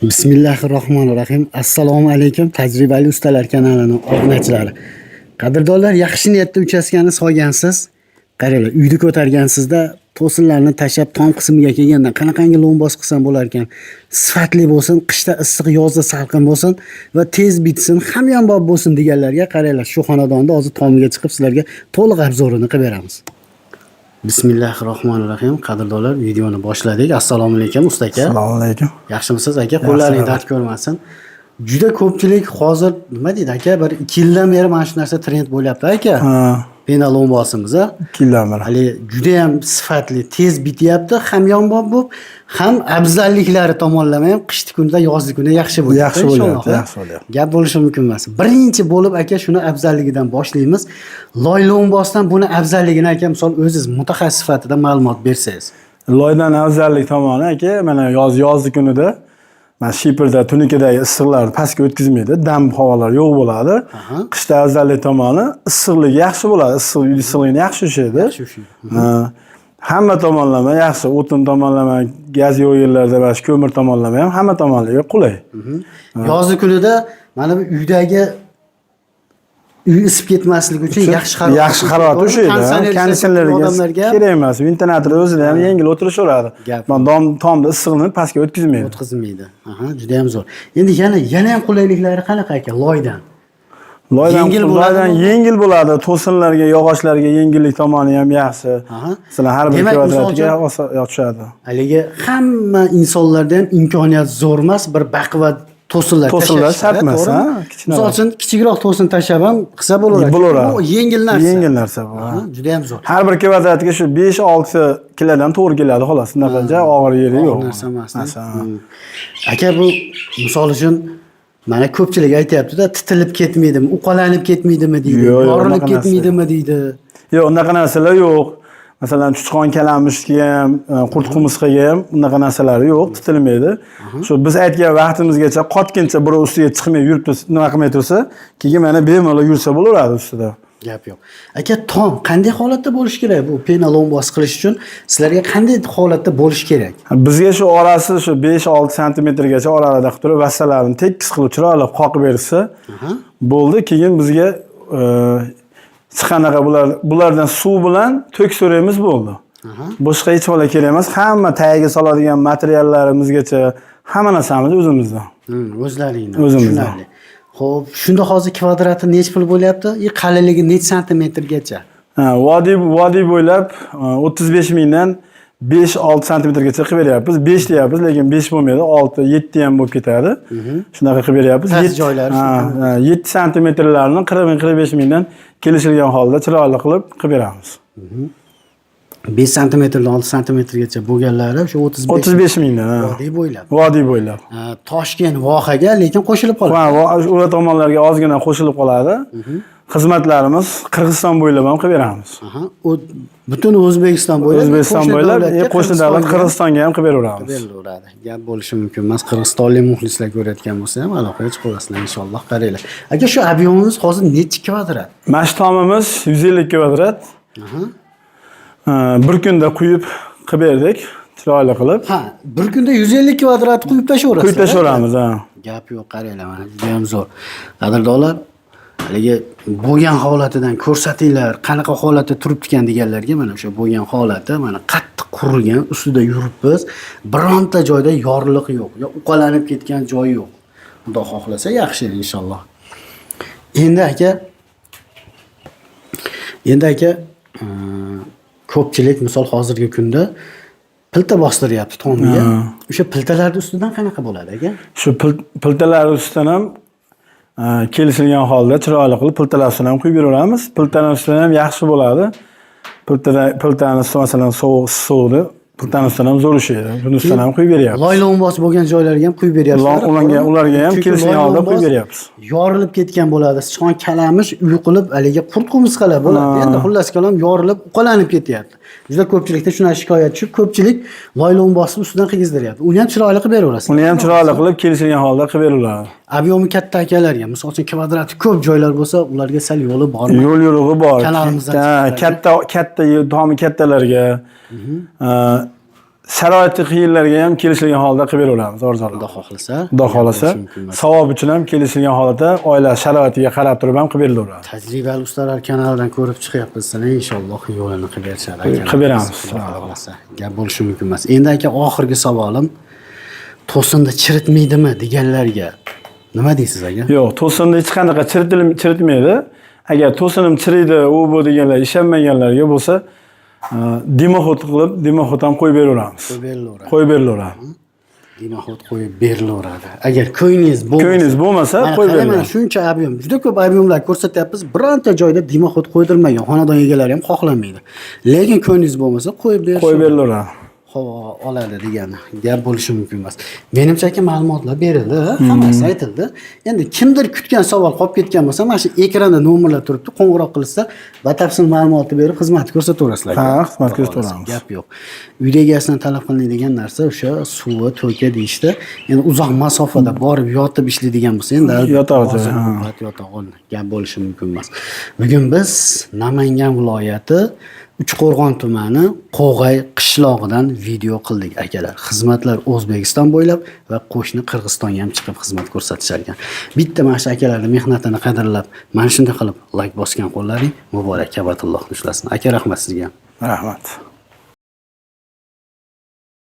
Bismillahirrohmanirrohim. Assalomu alaykum tajribali ustalar kanalining obunachilari. Qadrdonlar, yaxshi niyatda uchastkani soygansiz. Qaranglar, uyni ko'targansizda to'sinlarni tashab tom qismiga kelganda qanaqangi lombos qilsam bo'lar ekan. Sifatli bo'lsin, qishda issiq, yozda salqin bo'lsin va tez bitsin, hamyonbop bo'lsin deganlarga qaranglar, shu xonadonda hozir tomiga chiqib sizlarga to'liq obzorini qilib beramiz. Bismillahirrohmanirrohim. Qadrdonlar, videoni boshladik. Assalomu alaykum usta aka. Assalomu alaykum. Yaxshimisiz aka? Qo'llaringiz dard ko'rmasin. Juda ko'pchilik hozir nima deydi aka, bir 2 yildan beri mana shu narsa trend bo'lyapti aka. Pena lombosimiz a. 2 yildan beri. Hali juda ham sifatli, tez bityapti, hamyonbop bo'lib, ham afzalliklari tomonlama ham qishki kunda, yozgi kunda yaxshi bo'lyapti. Yaxshi bo'lyapti, yaxshi bo'lyapti. Gap bo'lishi mumkin emas. Birinchi bo'lib aka shuni afzalligidan boshlaymiz. Loy lombosdan buni afzalligini aka, misol o'zingiz mutaxassis sifatida ma'lumot bersangiz. Loydan afzallik tomoni aka, mana yozgi kunida mana Shiperda tunikadagi issiqlarni pastga o'tkazmaydi, dam havolar yo'q bo'ladi. Qishda afzallik tomoni issiqligi yaxshi bo'ladi, issiqlikni yaxshi ushlaydi. Hamma tomonlama yaxshi, o'tin tomonlama, gaz yo'q yerlarda va ko'mir tomonlama ham hamma tomonlama qulay. Yozgi kunida mana bu uydagi uy isib ketmasligi uchun yaxshi harorat ushlaydi. Konditsionerga kerak emas. Ventilator o'zida ham yengil o'tirishaveradi. Mana tomda issiqni pastga o'tkazmaydi. O'tkazmaydi. Juda ham zo'r. Endi yana ham qulayliklari qanaqa aka loydan? Loydan yengil bo'ladi. To'sinlarga, yog'ochlarga yengillik tomoni ham yaxshi. Masalan, har bir kvadratga yo'qishadi. Haligi hamma insonlarda ham imkoniyat zo'r emas, bir baquvvat to'sinlar shart emas, ha? Misol uchun kichikroq to'sin tashlab ham qilsa bo'laveradi. Bu yengil narsa. Yengil narsa bu. Juda ham zo'r. Har bir kvadratga shu 5-6 kilodan to'g'ri keladi, xolos. Unaqacha og'ir yeri yo'q. Narsa emas. Aka, bu misol uchun mana ko'pchilik aytayapti-da, titilib ketmaydimi, uqalanib ketmaydimi deydi, yorilib ketmaydimi deydi. Yo'q, unaqa narsalar yo'q. Masalan, chuchqon kalamishga ham, qurt qumursqaga ham unaqa narsalar yo'q, titilmaydi. Shu biz aytgan vaqtimizgacha qotgancha birov ustiga chiqmay yurib tursa, nima qilmay tursa, keyin mana bemalol yursa bo'laveradi ustida. Gap yo'q. Aka, tom qanday holatda bo'lish kerak bu pena lombos qilish uchun? Sizlarga qanday holatda bo'lish kerak? Bizga shu orasi shu 5-6 santimetrgacha oralida qilib turib, vassalarini tekis qilib chiroyli qoqib bersa, bo'ldi. Keyin bizga chiqanaqa bulardan suv bilan to'ksuramiz bo'ldi. Boshqa hech nima kerak emas. Hamma tagiga soladigan materiallarimizgacha hamma narsamiz o'zimizdan. O'zlaringdan. Xo'p, shunda hozir kvadrati necha pul bo'lyapti? Qalinligi necha santimetrgacha? Vodiy bo'ylab 35 mingdan 5-6 santimetrgacha qilib beryapmiz. 5 deyapmiz, lekin 5 bo'lmaydi, 6, 7 ham bo'lib ketadi. Shunaqa qilib beryapmiz. 7 santimetrlarni 40-45 mingdan kelishilgan holda chiroyli qilib beramiz. 5 santimetrdan 6 santimetrgacha bo'lganlari shu 35 mingdan. Vodiy bo'ylab. Toshkent vohaga lekin qo'shilib qoladi. Ular tomonlarga ozgina qo'shilib qoladi. Xizmatlarimiz Qirg'iziston bo'ylab ham qilib beramiz. Butun O'zbekiston bo'ylab, qo'shni davlat Qirg'izistonga ham qilib beraveramiz. Gap bo'lishi mumkin emas. Qirg'izistonlik muxlislar ko'rayotgan bo'lsa ham aloqaga chiqasizlar inshaalloh. Qaranglar. Aka, shu ob'yomimiz hozir necha kvadrat? Mana tomimiz 150 kvadrat. Bir kunda quyib qilib berdik, chiroyli qilib. Bir kunda 150 kvadrat quyib tashaverasiz. Quyib tashaveramiz, ha. Gap yo'q, qaranglar mana, juda ham zo'r. Qadrdonlar, haligi bo'lgan holatidan ko'rsatinglar, qanaqa holatda turibdi ekan deganlarga mana o'sha bo'lgan holati, mana qattiq qurilgan, ustida yuribmiz. Bironta joyda yorliq yo'q, yo uqalanib ketgan joyi yo'q. Xudo xohlasa yaxshi inshaalloh. Endi aka ko'pchilik misol hozirgi kunda pilta bostiryapti tomiga. O'sha piltalar ustidan qanaqa bo'ladi aka? Shu piltalar ustidan ham kelishilgan holda chiroyli qilib piltalar ustidan ham quyib beraveramiz. Piltalar ustidan ham yaxshi bo'ladi. Piltani masalan sovuqni piltani ustidan ham zo'r ushlaydi. Buni ustidan ham quyib beryapmiz. Loy lombos bo'lgan joylarga ham quyib beryapsiz. Ularga ham kelishilgan holda quyib beryapmiz. Yorilib ketgan bo'ladi. Sichqon kalamish, uy qilib, haligi qurt qumursqalar bo'ladi. Endi xullas kalom yorilib, uqalanib ketyapti. Juda ko'pchilikda shuna shikoyat tushib, ko'pchilik loy lombosni ustidan qilgizdiryapti. Uni ham chiroyli qilib beraverasiz. Uni ham chiroyli qilib kelishilgan holda qilib beriladi. Ob'yomi katta akalarga, misol uchun kvadrati ko'p joylar bo'lsa, ularga sal yo'li bormi? Yo'li bor. Kanalimizdan katta tomi kattalarga sharoiti qiyinlarga ham kelishilgan holda qilib beraveramiz arzonroq. Xudo xohlasa. Xudo xohlasa savob uchun ham kelishilgan holatda oila sharoitiga qarab turib ham qilib berilaveradi. Tajribali ustalar kanalidan ko'rib chiqyapmiz. Inshaalloh yo'lini qilib berishadi. Qilib beramiz. Xudo xohlasa. Gap bo'lishi mumkin emas. Endi aka oxirgi savolim to'sinda chiritmaydimi deganlarga nima deysiz aka? Yo'q, to'sinda hech qanaqa chiritmaydi. Agar to'sinim chiriydi, u bu deganlar ishonmaganlarga bo'lsa, dimoxod qilib, dimoxod ham qo'yib beraveramiz. Qo'yib berilaveradi. Dimoxod qo'yib berilaveradi. Agar ko'yingiz bo'lmasa, qo'yib beriladi. Shuncha ob'yem, juda ko'p ob'yemlar ko'rsatyapmiz. Bironta joyda dimoxod qo'ydirmagan xonadon egalari ham xohlamaydi. Lekin ko'yingiz bo'lmasa, qo'yib berilaveradi. Havo oladi degani gap bo'lishi mumkin emas. Menimcha aka ma'lumotlar berildi, hammasi aytildi. Endi kimdir kutgan savol qolib ketgan bo'lsa, mana shu ekranda nomerlar turibdi. Qo'ng'iroq qilsa, batafsil ma'lumotni berib xizmat ko'rsataverasizlar. Ha, xizmat ko'rsataveramiz. Gap yo'q. Uyda egasidan talab qilinadigan narsa o'sha suvi, to'ka deyishdi. Endi uzoq masofada borib yotib ishlaydigan bo'lsa, endi yotaqol gap bo'lishi mumkin emas. Bugun biz Namangan viloyati Uchqo'rg'on tumani Qo'g'ay qishlog'idan video qildik akalar. Xizmatlar O'zbekiston bo'ylab va qo'shni Qirg'izistonga ham chiqib xizmat ko'rsatishar ekan. Bitta mana shu akalarning mehnatini qadrlab, mana shunday qilib like bosgan qo'llaring muborak kabatulloh ushlasin. Aka rahmat sizga. Rahmat.